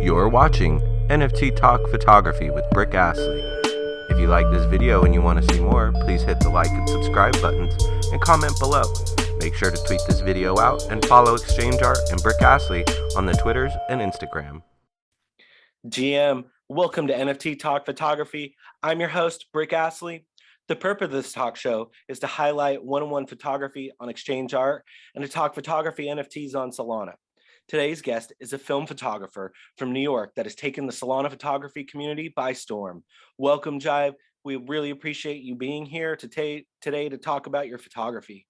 You're watching NFT Talk Photography with Brick Astley. If you like this video and you want to see more, please hit the like and subscribe buttons and comment below. Make sure to tweet this video out and follow ExchangeArt and Brick Astley on the Twitters and Instagram. GM, welcome to NFT Talk Photography. I'm your host, Brick Astley. The purpose of this talk show is to highlight one-on-one photography on ExchangeArt and to talk photography NFTs on Solana. Today's guest is a film photographer from New York that has taken the Solana photography community by storm. Welcome, Jive. We really appreciate you being here today to talk about your photography.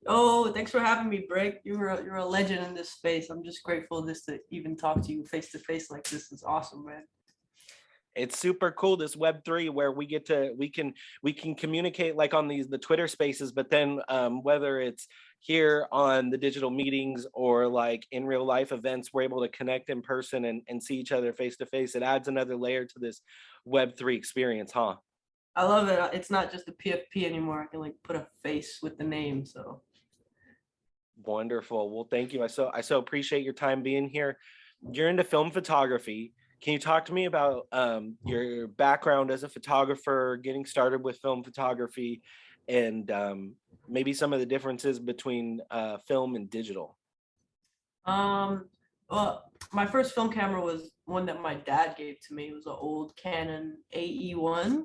Oh, thanks for having me, Brick. You're a legend in this space. I'm just grateful just to even talk to you face to face like this. Is awesome, man. It's super cool, this Web3, where we can communicate like on the Twitter spaces, but then whether it's here on the digital meetings or like in real life events, we're able to connect in person and see each other face to face. It adds another layer to this Web3 experience, huh? I love it. It's not just a PFP anymore. I can like put a face with the name. So wonderful. Well, thank you. I so appreciate your time being here. You're into film photography. Can you talk to me about your background as a photographer, getting started with film photography, and maybe some of the differences between film and digital? Well, my first film camera was one that my dad gave to me. It was an old Canon AE1.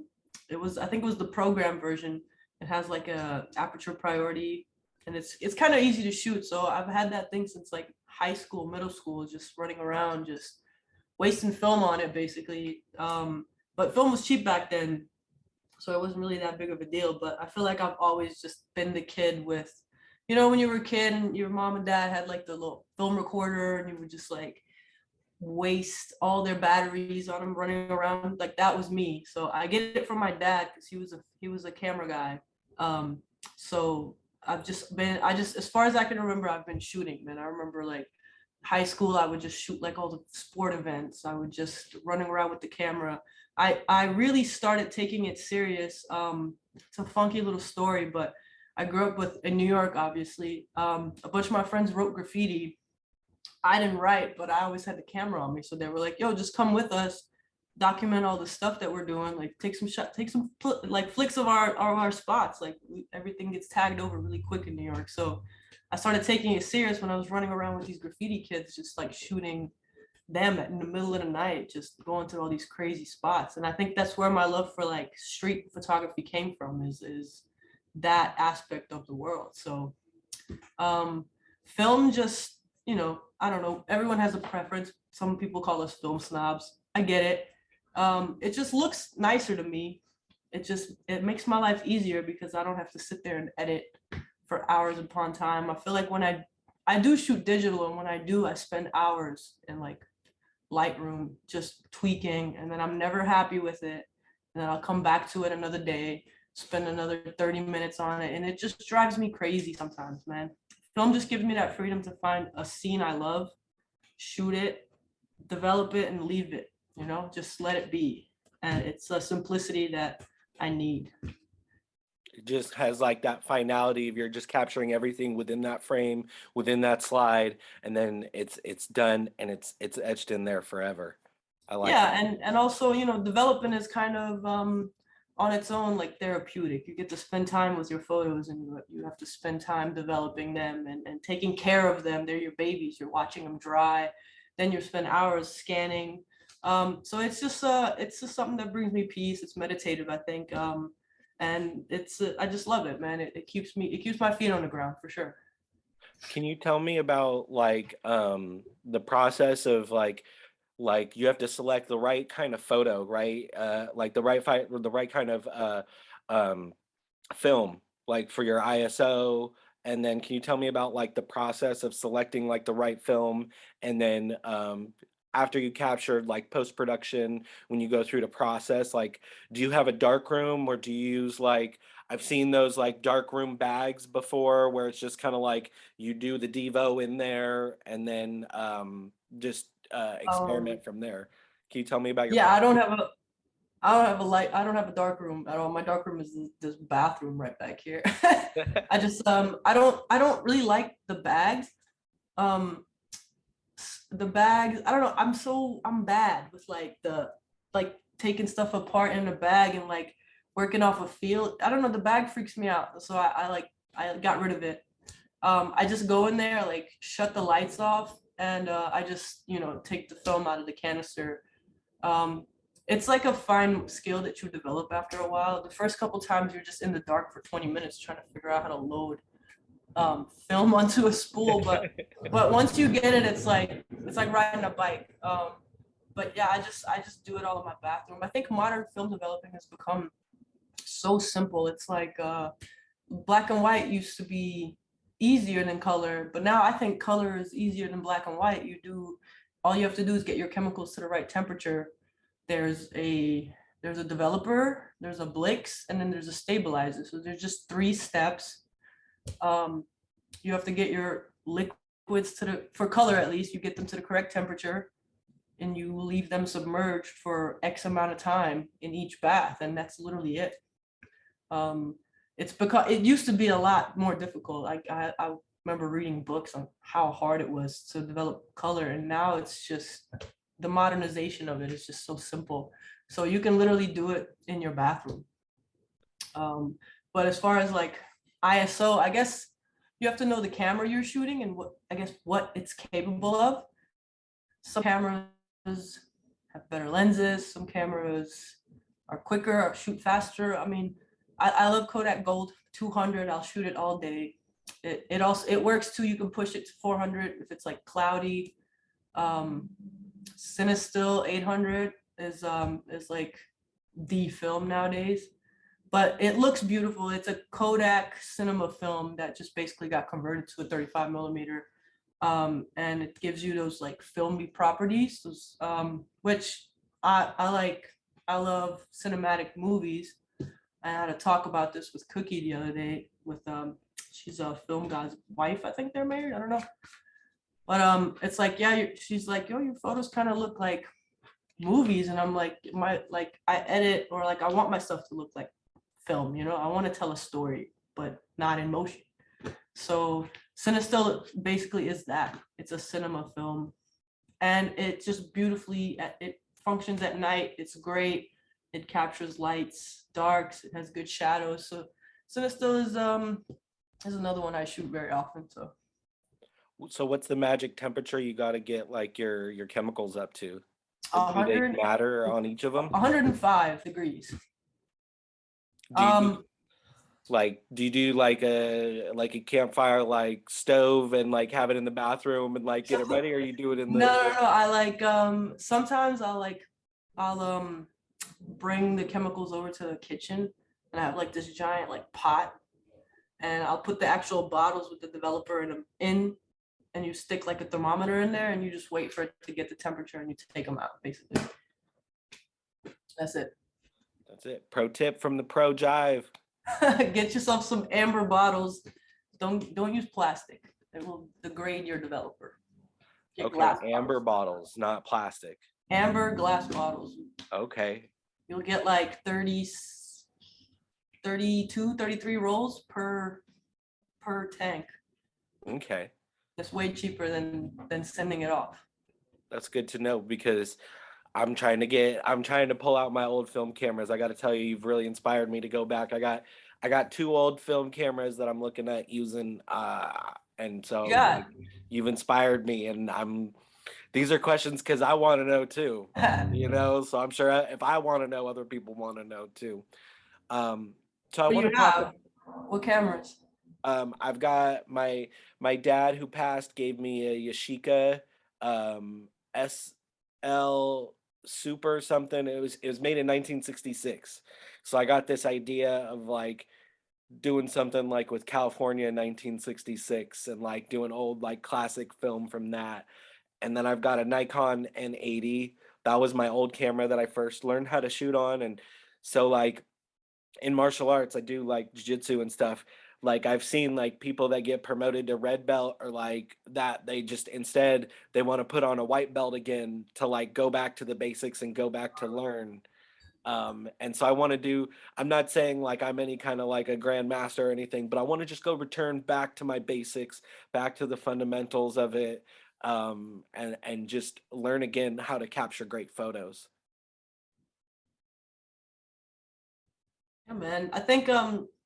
I think it was the program version. It has like a aperture priority, and it's kind of easy to shoot. So I've had that thing since like high school, middle school, just running around, just wasting film on it basically. But film was cheap back then, so it wasn't really that big of a deal. But I feel like I've always just been the kid with, you know, when you were a kid and your mom and dad had like the little film recorder and you would just like waste all their batteries on them running around. Like that was me. So I get it from my dad because he was a camera guy. So as far as I can remember, I've been shooting, man. I remember like high school, I would just shoot like all the sport events. I would just running around with the camera. I really started taking it serious. It's a funky little story, but I grew up in New York, obviously. A bunch of my friends wrote graffiti. I didn't write, but I always had the camera on me. So they were like, yo, just come with us, document all the stuff that we're doing, like take some like flicks of our spots. Like everything gets tagged over really quick in New York. So I started taking it serious when I was running around with these graffiti kids, just like shooting them in the middle of the night, just going to all these crazy spots. And I think that's where my love for like street photography came from, is that aspect of the world. So film just, you know, I don't know, everyone has a preference. Some people call us film snobs. I get it. It just looks nicer to me. It makes my life easier because I don't have to sit there and edit for hours upon time. I feel like when I do shoot digital, and when I do, I spend hours in like Lightroom just tweaking, and then I'm never happy with it. And then I'll come back to it another day, spend another 30 minutes on it, and it just drives me crazy sometimes, man. Film just gives me that freedom to find a scene I love, shoot it, develop it, and leave it, you know, just let it be. And it's a simplicity that I need. It just has like that finality of you're just capturing everything within that frame, within that slide, and then it's done and it's etched in there forever. I like Yeah, that. and also, you know, development is kind of on its own like therapeutic. You get to spend time with your photos, and you have to spend time developing them and taking care of them. They're your babies. You're watching them dry, then you spend hours scanning. So it's just something that brings me peace. It's meditative, I think. And I just love it, man. It keeps my feet on the ground for sure. Can you tell me about like the process of like you have to select the right kind of photo, right? Like the right kind of um film, like for your ISO. And then can you tell me about like the process of selecting like the right film, and then after you captured like post-production, when you go through the process, like do you have a dark room, or do you use like, I've seen those like dark room bags before where it's just kind of like you do the Devo in there and then just Um, experiment from there. Can you tell me about your yeah, process? I don't have a dark room at all. My dark room is this bathroom right back here. I just I don't really like the bags. Um the bags. I don't know. I'm bad with like taking stuff apart in a bag and like working off a feel. I don't know. The bag freaks me out. So I got rid of it. I just go in there, like shut the lights off, and I just, take the film out of the canister. Um, it's like a fine skill that you develop after a while. The first couple times you're just in the dark for 20 minutes trying to figure out how to load film onto a spool, but once you get it, it's like riding a bike. But yeah, I just do it all in my bathroom. I think modern film developing has become so simple. It's like black and white used to be easier than color, but now I think color is easier than black and white. All you have to do is get your chemicals to the right temperature. There's a developer, there's a Blix, and then there's a stabilizer. So there's just 3 steps. You have to get your liquids for color at least, you get them to the correct temperature, and you leave them submerged for X amount of time in each bath, and that's literally it. It's because it used to be a lot more difficult. I remember reading books on how hard it was to develop color, and now it's just the modernization of it is just so simple. So you can literally do it in your bathroom. But as far as like ISO, I guess you have to know the camera you're shooting and what it's capable of. Some cameras have better lenses, some cameras are quicker or shoot faster. I mean, I love Kodak Gold 200. I'll shoot it all day. It works too. You can push it to 400 if it's like cloudy. Sinister 800 is like the film nowadays, but it looks beautiful. It's a Kodak cinema film that just basically got converted to a 35 millimeter. And it gives you those like filmy properties, which I like. I love cinematic movies. I had a talk about this with Cookie the other day with she's a film guy's wife. I think they're married. I don't know. But it's like, yeah, she's like, yo, your photos kind of look like movies. And I'm like, I edit, or like I want my stuff to look like film, I want to tell a story, but not in motion. So Sinister basically is that. It's a cinema film, and it just beautifully, it functions at night. It's great. It captures lights, darks. It has good shadows. So Sinister is another one I shoot very often. So what's the magic temperature you got to get like your chemicals up to? Do they 100, matter on each of them? 105 degrees. Do you do you do like a campfire like stove and like have it in the bathroom and like get it ready, or you do it in the No. I like sometimes I'll bring the chemicals over to the kitchen, and I have like this giant like pot, and I'll put the actual bottles with the developer in, and you stick like a thermometer in there, and you just wait for it to get the temperature, and you take them out basically. That's it. Pro tip from the pro Jive. Get yourself some amber bottles. Don't use plastic. It will degrade your developer. Get Okay, amber bottles, not plastic. Amber glass bottles. Okay. You'll get like 30, 32, 33 rolls per tank. Okay. That's way cheaper than sending it off. That's good to know, because I'm trying to pull out my old film cameras. I got to tell you, you've really inspired me to go back. I got 2 old film cameras that I'm looking at using, and so Yeah. you've inspired me, and these are questions because I want to know too, so I'm sure if I want to know, other people want to know too. So I want to talk. What cameras? I've got my dad who passed gave me a Yashica SL Super something. It was made in 1966. So I got this idea of like doing something like with California in 1966 and like doing old like classic film from that. And then I've got a Nikon N80. That was my old camera that I first learned how to shoot on. And so like in martial arts, I do like jiu-jitsu and stuff. Like I've seen like people that get promoted to red belt, or like that they just instead they want to put on a white belt again to like go back to the basics and go back to learn. And so I'm not saying like I'm any kind of like a grandmaster or anything, but I want to just go return back to my basics, back to the fundamentals of it. and just learn again how to capture great photos. Yeah, man. I think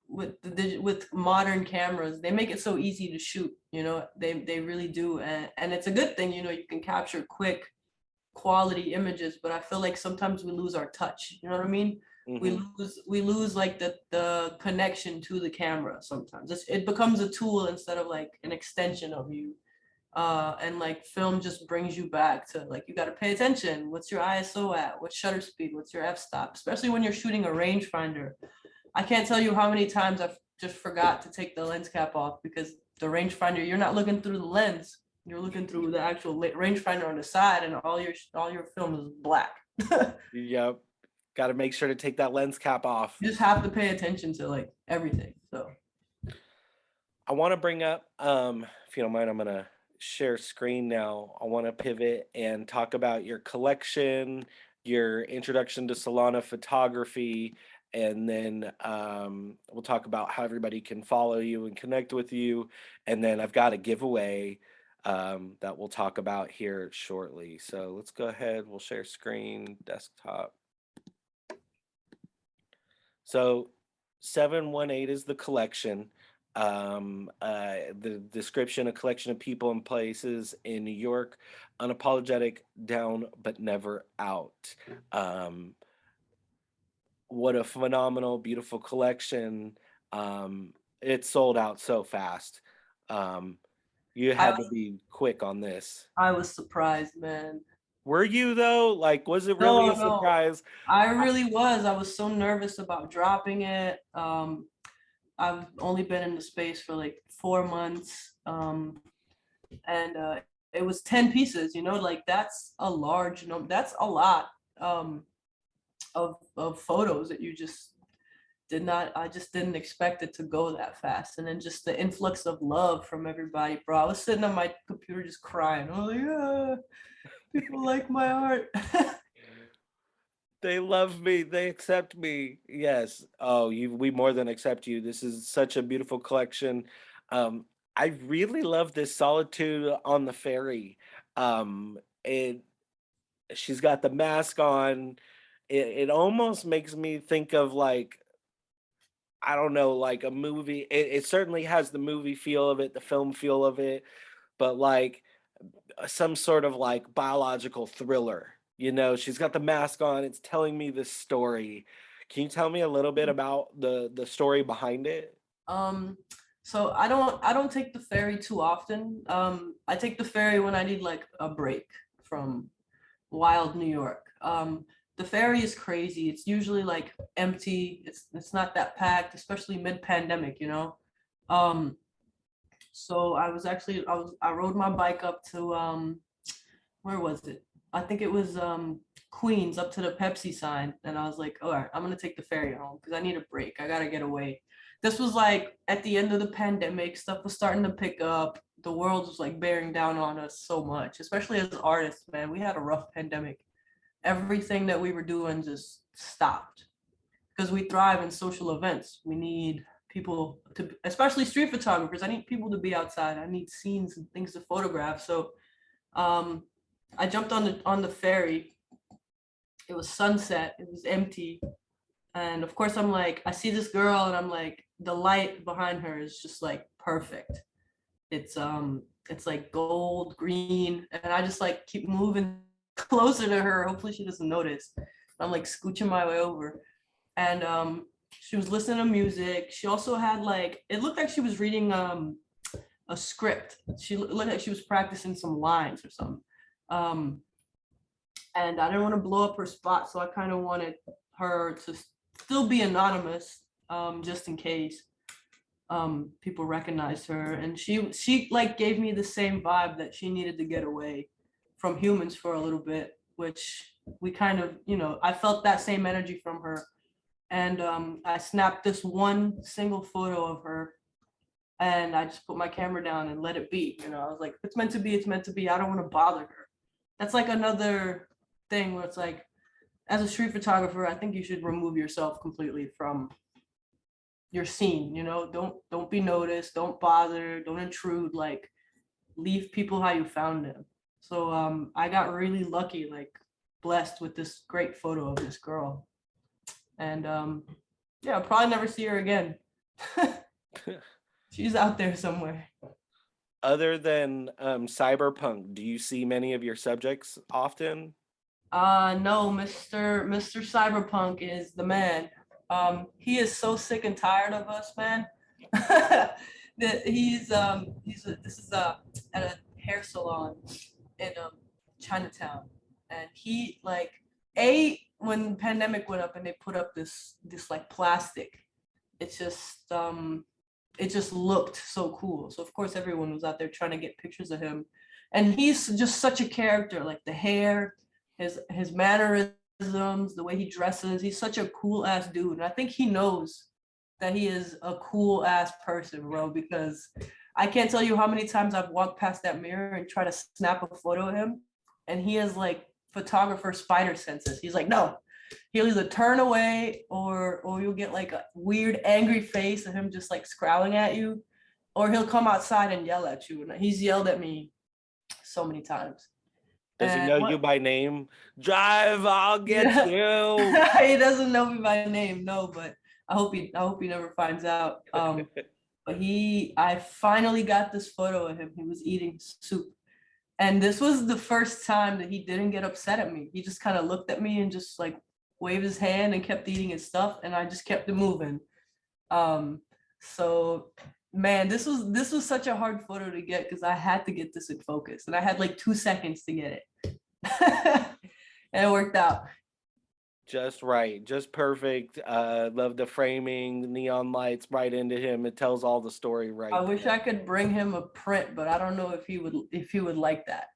with modern cameras, they make it so easy to shoot. You know, they really do, and it's a good thing. You know, you can capture quick quality images, but I feel like sometimes we lose our touch. You know what I mean? Hmm. We lose like the connection to the camera. Sometimes it becomes a tool instead of like an extension of you. And like film just brings you back to like you got to pay attention. What's your ISO at? What's shutter speed? What's your f-stop? Especially when you're shooting a rangefinder. I can't tell you how many times I've just forgot to take the lens cap off because the rangefinder, you're not looking through the lens. You're looking through the actual rangefinder on the side, and all your film is black. Yep. Got to make sure to take that lens cap off. You just have to pay attention to like everything. So I want to bring up, if you don't mind, I'm going to share screen now. I want to pivot and talk about your collection, your introduction to Solana photography, and then we'll talk about how everybody can follow you and connect with you. And then I've got a giveaway that we'll talk about here shortly. So let's go ahead. We'll share screen, desktop. So 718 is the collection. The description: a collection of people and places in New York, unapologetic, down but never out. What a phenomenal, beautiful collection. It sold out so fast. You I had to be quick on this. I was surprised, man. Were you though? Like, was it really No, a no, surprise? I really was. I was so nervous about dropping it. I've only been in the space for like 4 months. And it was 10 pieces, you know, like that's a large number. That's a lot um, of photos that you just did not, I just didn't expect it to go that fast. And then just the influx of love from everybody, bro. I was sitting on my computer just crying. I was like, yeah, people like my art. They love me. They accept me. Yes. Oh, we more than accept you. This is such a beautiful collection. I really love this solitude on the ferry. It She's got the mask on. It almost makes me think of like, I don't know, like a movie. It certainly has the movie feel of it, the film feel of it, but like some sort of like biological thriller. You know, she's got the mask on. It's telling me this story. Can you tell me a little bit about the story behind it? um, so I don't take the ferry too often. I take the ferry when I need like a break from wild New York. The ferry is crazy. It's usually like empty. It's not that packed, especially mid-pandemic, you know. Um, so I rode my bike up to where was it? I think it was Queens up to the Pepsi sign, and I was like, all right, I'm gonna take the ferry home because I need a break. I gotta get away. This was like at the end of the pandemic, stuff was starting to pick up. The world was like bearing down on us so much, especially as artists, man. We had a rough pandemic. Everything that we were doing just stopped because we thrive in social events. We need people to, especially street photographers. I need people to be outside. I need scenes and things to photograph. So um, I jumped on the ferry. It was sunset. It was empty, and of course I'm like, I see this girl, and I'm like, the light behind her is just like perfect. It's like gold green, and I just like keep moving closer to her. Hopefully she doesn't notice. I'm like scooching my way over, and she was listening to music. She also had like, it looked like she was reading a script. She looked like she was practicing some lines or something. Um, and I didn't want to blow up her spot, so I kind of wanted her to still be anonymous, just in case people recognized her. And she like gave me the same vibe that she needed to get away from humans for a little bit, which we kind of, you know, I felt that same energy from her. And I snapped this one single photo of her, and I just put my camera down and let it be. You know, I was like, if it's meant to be, it's meant to be. I don't want to bother her. That's like another thing where it's like, as a street photographer, I think you should remove yourself completely from your scene. You know, don't be noticed, don't bother, don't intrude. Like, leave people how you found them. So I got really lucky, like blessed with this great photo of this girl. And yeah, I'll probably never see her again. She's out there somewhere. Other than cyberpunk, do you see many of your subjects often? No, Mr. Cyberpunk is the man. He is so sick and tired of us, man. That this is at a hair salon in Chinatown, and he like when the pandemic went up and they put up this like plastic, it just looked so cool. So of course everyone was out there trying to get pictures of him, and he's just such a character. Like the hair, his mannerisms, the way he dresses. He's such a cool ass dude, and I think he knows that he is a cool ass person, bro. Because I can't tell you how many times I've walked past that mirror and try to snap a photo of him, and he has like photographer spider senses. He's like, no. He'll either turn away or you'll get like a weird angry face of him just like scowling at you, or he'll come outside and yell at you. And he's yelled at me so many times. Does he know you by name? Jive, I'll get you. He doesn't know me by name, no, but I hope he never finds out. But I finally got this photo of him. He was eating soup. And this was the first time that he didn't get upset at me. He just kind of looked at me and just like waved his hand and kept eating his stuff, and I just kept it moving. So man, this was such a hard photo to get because I had to get this in focus, and I had like 2 seconds to get it. And it worked out. Just right, just perfect. Love the framing, the neon lights right into him. It tells all the story right. I wish I could bring him a print, but I don't know if he would like that.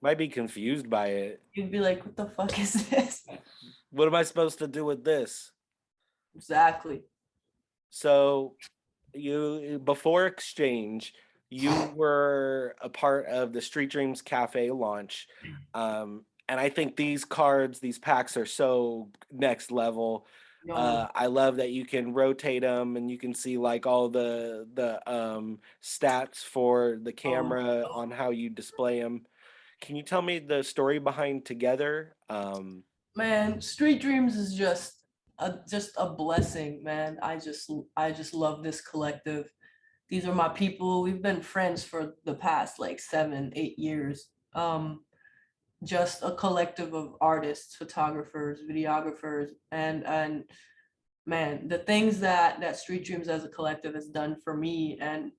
Might be confused by it. He'd be like, what the fuck is this? What am I supposed to do with this? Exactly. So you, before Exchange, you were a part of the Street Dreams Cafe launch. And I think these cards, these packs are so next level. I love that you can rotate them and you can see like all the stats for the camera on how you display them. Can you tell me the story behind Together? Man, Street Dreams is just a blessing, man. I just love this collective. These are my people. We've been friends for the past like 7-8 years. Just a collective of artists, photographers, videographers, and man, the things that Street Dreams as a collective has done for me and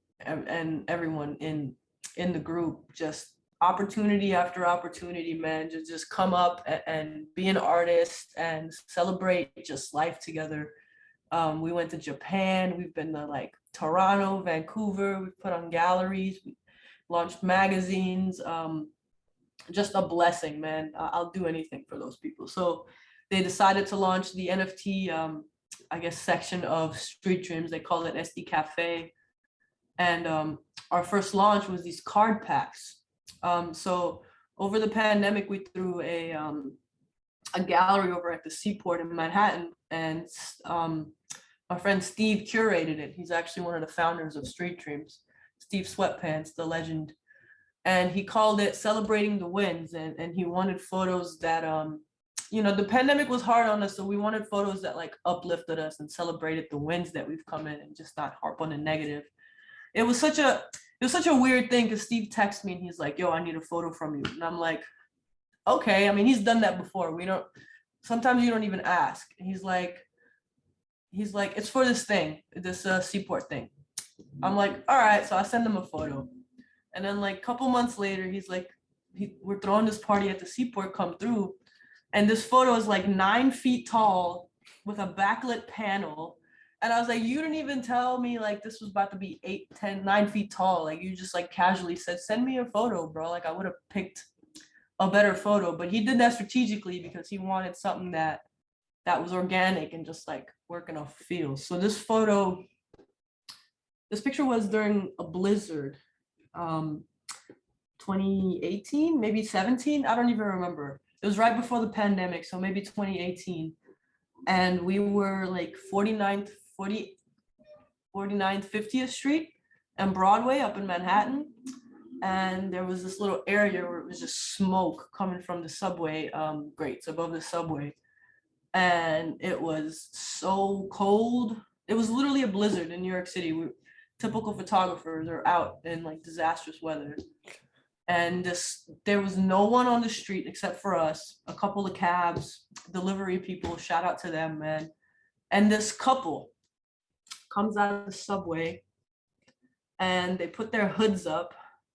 everyone in the group, just opportunity after opportunity, man, just come up and be an artist and celebrate just life together. We went to Japan, we've been to like Toronto, Vancouver, we put on galleries, we launched magazines. Just a blessing, man. I'll do anything for those people. So they decided to launch the NFT, I guess, section of Street Dreams. They call it SD Cafe. And our first launch was these card packs. So over the pandemic, we threw a gallery over at the Seaport in Manhattan, and my friend Steve curated it. He's actually one of the founders of Street Dreams, Steve Sweatpants, the legend. And he called it Celebrating the Wins. And he wanted photos that, the pandemic was hard on us. So we wanted photos that like uplifted us and celebrated the wins that we've come in and just not harp on the negative. It was such a weird thing because Steve texted me and he's like, yo, I need a photo from you. And I'm like, okay. I mean, he's done that before. Sometimes you don't even ask. And he's like, it's for this thing, this Seaport thing. I'm like, all right. So I send him a photo. And then like a couple months later, he's like, we're throwing this party at the Seaport, come through. And this photo is like 9 feet tall with a backlit panel. And I was like, you didn't even tell me like this was about to be 8, 10, 9 feet tall. Like you just like casually said, send me a photo, bro. Like I would have picked a better photo, but he did that strategically because he wanted something that was organic and just like working off feels. So this picture was during a blizzard. 2018, maybe 17, I don't even remember. It was right before the pandemic, so maybe 2018. And we were like 49th, 50th Street and Broadway up in Manhattan. and there was this little area where it was just smoke coming from the subway grates above the subway, and it was so cold. It was literally a blizzard in New York City. Typical photographers are out in like disastrous weather, and there was no one on the street except for us, a couple of cabs, delivery people, shout out to them, man. And this couple comes out of the subway and they put their hoods up,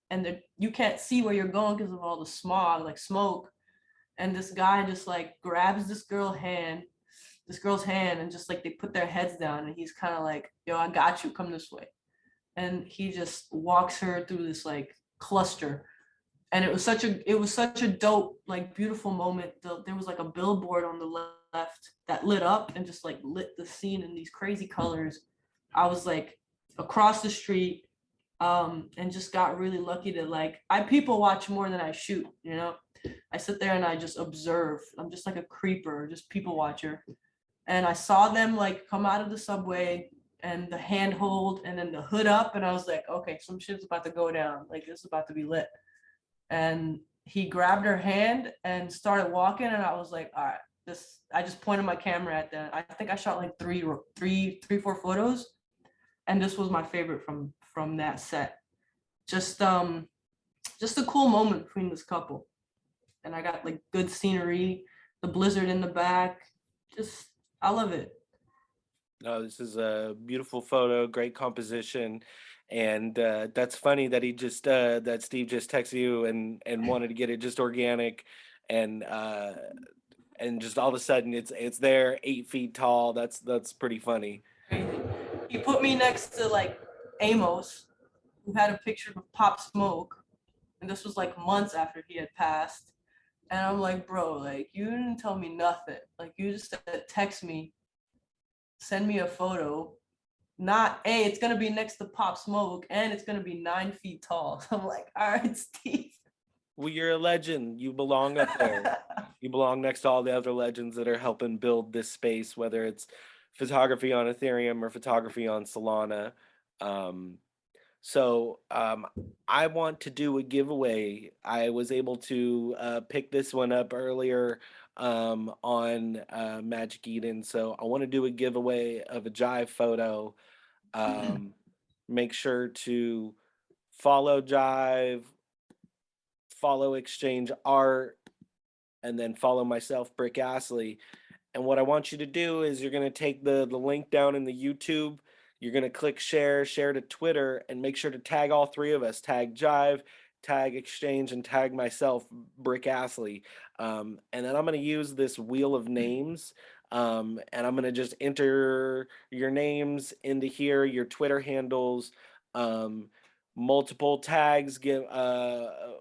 and you can't see where you're going because of all the smog, like smoke. And this guy just like grabs this girl's hand, and just like they put their heads down, and he's kind of like, yo, I got you, come this way. And he just walks her through this like cluster. And it was such a dope, like beautiful moment. There was like a billboard on the left that lit up and just like lit the scene in these crazy colors. I was like across the street, and just got really lucky to like, I people watch more than I shoot, you know? I sit there and I just observe. I'm just like a creeper, just people watcher. And I saw them like come out of the subway and the handhold and then the hood up, and I was like, okay, some shit's about to go down. Like this is about to be lit. And he grabbed her hand and started walking, and I was like, all right, I just pointed my camera at them. I think I shot like three, four photos, and this was my favorite from that set. Just a cool moment between this couple, and I got like good scenery, the blizzard in the back. Just, I love it. No, this is a beautiful photo, great composition. And that's funny that that Steve just texted you and wanted to get it just organic, and just all of a sudden it's there, 8 feet tall. That's pretty funny. He put me next to like Amos, who had a picture of Pop Smoke, and this was like months after he had passed. And I'm like, bro, like you didn't tell me nothing. Like you just said, text me, send me a photo. Not, hey, it's gonna be next to Pop Smoke and it's gonna be 9 feet tall. So I'm like, all right, Steve. Well, you're a legend. You belong up there. You belong next to all the other legends that are helping build this space, whether it's photography on Ethereum or photography on Solana. So I want to do a giveaway. I was able to pick this one up earlier on Magic Eden. So I want to do a giveaway of a Jive photo. Make sure to follow Jive, follow ExchangeArt, and then follow myself, Brick Astley. And what I want you to do is you're going to take the link down in the YouTube. You're going to click share to Twitter, and make sure to tag all three of us. Tag Jive, tag Exchange, and tag myself, Brick Astley. And then I'm going to use this wheel of names, and I'm going to just enter your names into here, your Twitter handles. Multiple tags get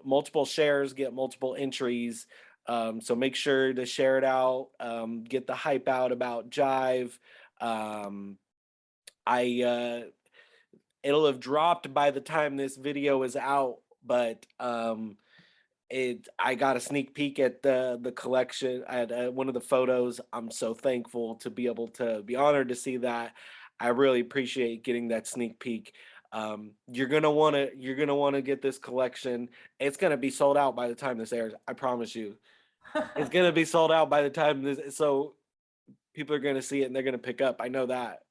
multiple shares, get multiple entries. So make sure to share it out, get the hype out about Jive. It'll have dropped by the time this video is out, but I got a sneak peek at the collection at one of the photos. I'm so thankful to be able to be honored to see that. I really appreciate getting that sneak peek. You're gonna want to get this collection. It's gonna be sold out by the time this airs. I promise you. It's gonna be sold out by the time this, so people are gonna see it and they're gonna pick up. I know that.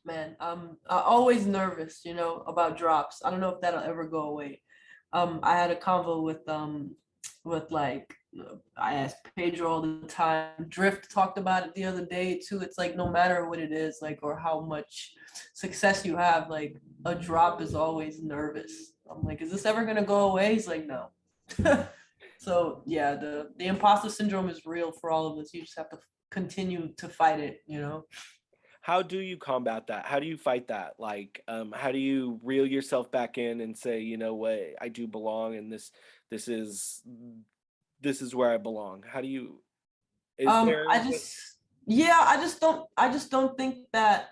Man, I'm always nervous, you know, about drops. I don't know if that'll ever go away. I had a convo with like, I asked Pedro all the time. Drift talked about it the other day too. It's like no matter what it is, like, or how much success you have, like a drop is always nervous. I'm like, is this ever gonna go away? He's like, no. So yeah, the imposter syndrome is real for all of us. You just have to continue to fight it, you know. How do you combat that? How do you fight that? Like, how do you reel yourself back in and say, you know what, I do belong, and this is where I belong? How do you? I just don't think that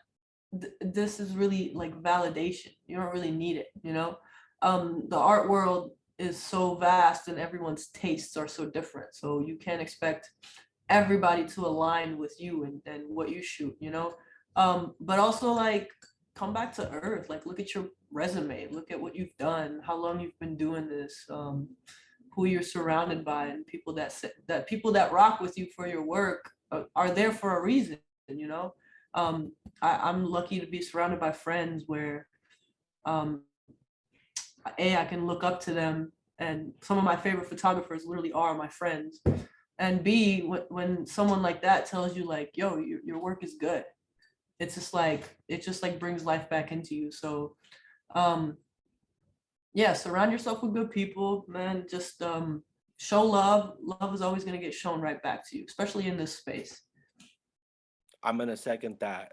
this is really like validation. You don't really need it, you know. The art world is so vast and everyone's tastes are so different, so you can't expect everybody to align with you and what you shoot, you know. But also, like, come back to earth. Like, look at your resume, look at what you've done, how long you've been doing this, who you're surrounded by, and people that rock with you for your work are there for a reason, you know. I'm lucky to be surrounded by friends where um, I can look up to them, and some of my favorite photographers literally are my friends. And B, when someone like that tells you like, yo, your work is good, it's just like, it just like brings life back into you. So um yeah, surround yourself with good people, man. Just show love. Love is always going to get shown right back to you, especially in this space. I'm gonna second that.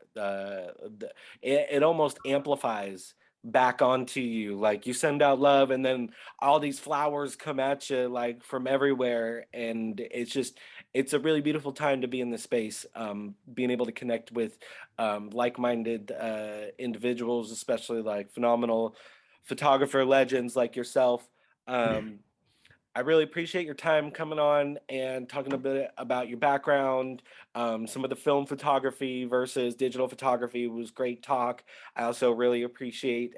It almost amplifies back onto you. Like you send out love, and then all these flowers come at you like from everywhere, and it's a really beautiful time to be in the space. Being able to connect with like-minded individuals, especially like phenomenal photographer legends like yourself. Um, I really appreciate your time coming on and talking a bit about your background. Some of the film photography versus digital photography was great talk. I also really appreciate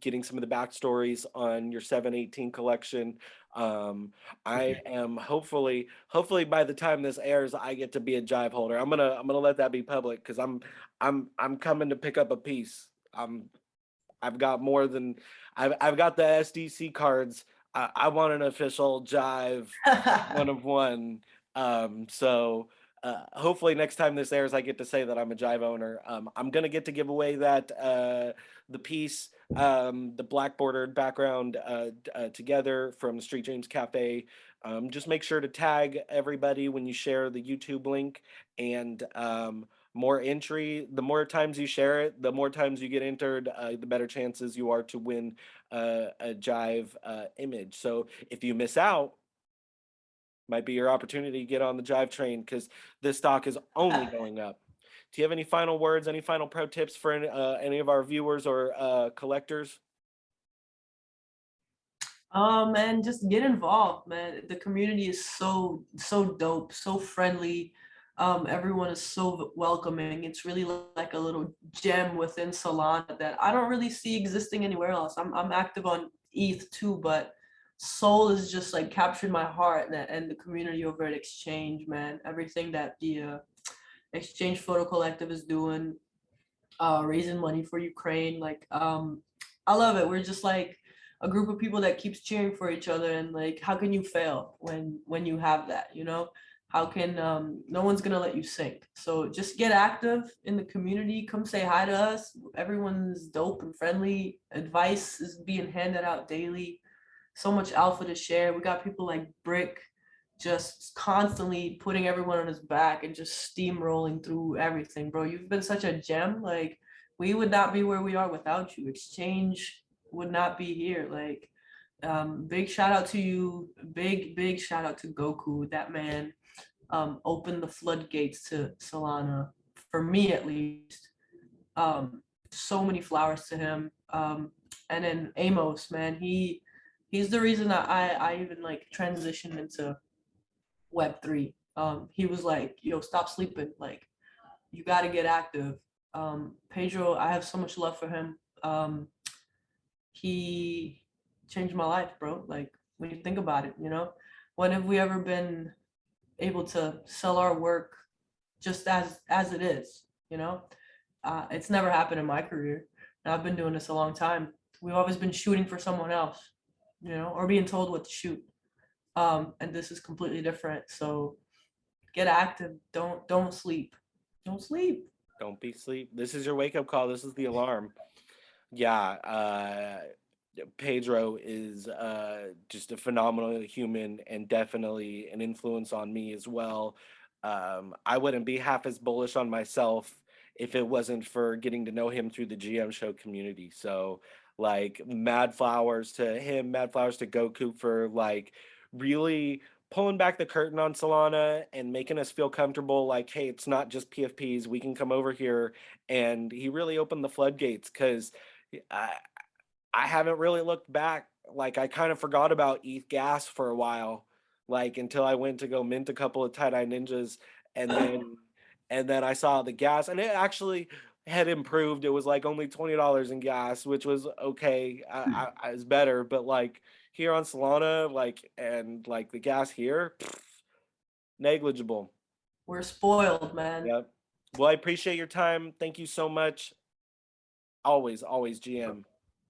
getting some of the backstories on your 718 collection. I am hopefully by the time this airs, I get to be a Jive holder. I'm gonna let that be public because I'm coming to pick up a piece. I've got more than I've got the SDC cards. I want an official Jive one of one. So hopefully next time this airs, I get to say that I'm a Jive owner. I'm gonna get to give away that the piece, the black bordered background together from the Street James Cafe. Just make sure to tag everybody when you share the YouTube link, and more entry, the more times you share it, the more times you get entered, the better chances you are to win a Jive image. So if you miss out, might be your opportunity to get on the Jive train because this stock is only going up. Do you have any final words, any final pro tips for any of our viewers or collectors? Man, just get involved, man. The community is so dope, so friendly. Everyone is so welcoming. It's really like a little gem within Solana that I don't really see existing anywhere else. I'm active on ETH too, but Soul has just like captured my heart, and the community over at Exchange, man. Everything that the Exchange Photo Collective is doing, raising money for Ukraine. Like, I love it. We're just like a group of people that keeps cheering for each other. And like, how can you fail when you have that? You know, how can no one's gonna let you sink. So just get active in the community. Come say hi to us. Everyone's dope and friendly. Advice is being handed out daily. So much alpha to share. We got people like Brick just constantly putting everyone on his back and just steamrolling through everything, bro. You've been such a gem. Like, we would not be where we are without you. Exchange would not be here. Like, big shout out to you. Big shout out to Goku. That man opened the floodgates to Solana, for me at least. So many flowers to him. And then Amos, man, he's the reason that I even like transitioned into Web3. He was like, yo, stop sleeping. Like, you got to get active. Pedro, I have so much love for him. He changed my life, bro. Like, when you think about it, you know, when have we ever been able to sell our work just as it is, you know? It's never happened in my career. And I've been doing this a long time. We've always been shooting for someone else, you know, or being told what to shoot. And this is completely different. So get active. Don't sleep. Don't sleep. Don't be sleep. This is your wake up call. This is the alarm. Yeah, Pedro is just a phenomenal human and definitely an influence on me as well. I wouldn't be half as bullish on myself if it wasn't for getting to know him through the GM show community. So, like, mad flowers to him, mad flowers to Goku for like really pulling back the curtain on Solana and making us feel comfortable. Like, hey, it's not just PFPs. We can come over here, and he really opened the floodgates because I I haven't really looked back. Like I kind of forgot about ETH gas for a while, like until I went to go mint a couple of tie-dye ninjas, and then I saw the gas, and it actually had improved. It was like only $20 in gas, which was okay. I was better, but like here on Solana, like and like the gas here, negligible. We're spoiled, man. Yep. Well, I appreciate your time. Thank you so much. Always, GM.